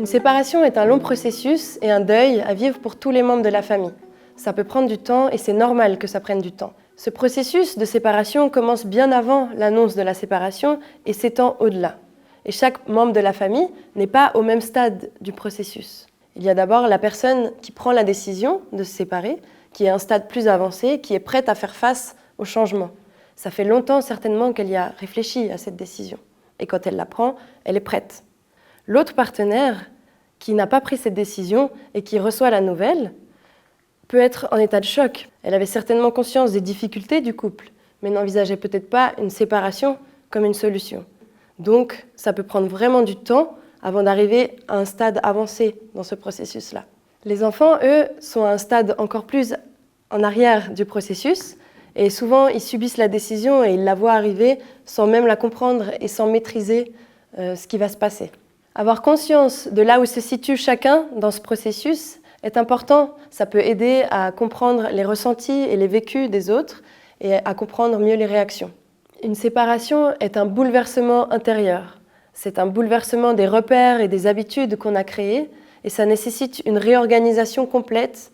séparation est un long processus et un deuil à vivre pour tous les membres de la famille. Ça peut prendre du temps et c'est normal que ça prenne du temps. Ce processus de séparation commence bien avant l'annonce de la séparation et s'étend au-delà. Et chaque membre de la famille n'est pas au même stade du processus. Il y a d'abord la personne qui prend la décision de se séparer, qui est à un stade plus avancé, qui est prête à faire face au changement. Ça fait longtemps certainement qu'elle y a réfléchi à cette décision. Et quand elle la prend, elle est prête. L'autre partenaire, qui n'a pas pris cette décision et qui reçoit la nouvelle, peut être en état de choc. Elle avait certainement conscience des difficultés du couple, mais n'envisageait peut-être pas une séparation comme une solution. Donc, ça peut prendre vraiment du temps avant d'arriver à un stade avancé dans ce processus-là. Les enfants, eux, sont à un stade encore plus en arrière du processus et souvent, ils subissent la décision et ils la voient arriver sans même la comprendre et sans maîtriser ce qui va se passer. Avoir conscience de là où se situe chacun dans ce processus est important. Ça peut aider à comprendre les ressentis et les vécus des autres et à comprendre mieux les réactions. Une séparation est un bouleversement intérieur. C'est un bouleversement des repères et des habitudes qu'on a créées et ça nécessite une réorganisation complète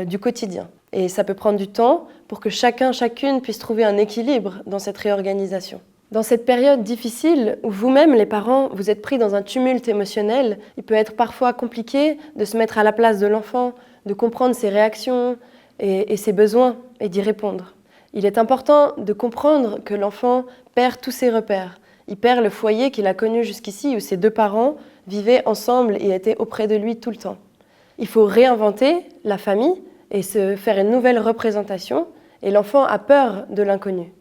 du quotidien. Et ça peut prendre du temps pour que chacun, chacune puisse trouver un équilibre dans cette réorganisation. Dans cette période difficile où vous-même, les parents, vous êtes pris dans un tumulte émotionnel, il peut être parfois compliqué de se mettre à la place de l'enfant, de comprendre ses réactions et ses besoins et d'y répondre. Il est important de comprendre que l'enfant perd tous ses repères. Il perd le foyer qu'il a connu jusqu'ici où ses deux parents vivaient ensemble et étaient auprès de lui tout le temps. Il faut réinventer la famille et se faire une nouvelle représentation et l'enfant a peur de l'inconnu.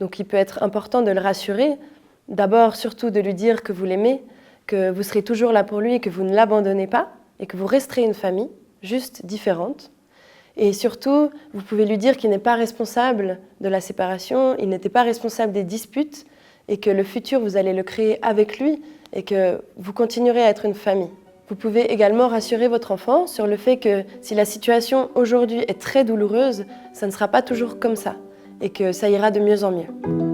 Donc il peut être important de le rassurer, d'abord surtout de lui dire que vous l'aimez, que vous serez toujours là pour lui et que vous ne l'abandonnez pas et que vous resterez une famille, juste différente. Et surtout, vous pouvez lui dire qu'il n'est pas responsable de la séparation, il n'était pas responsable des disputes et que le futur, vous allez le créer avec lui et que vous continuerez à être une famille. Vous pouvez également rassurer votre enfant sur le fait que si la situation aujourd'hui est très douloureuse, ça ne sera pas toujours comme ça et que ça ira de mieux en mieux.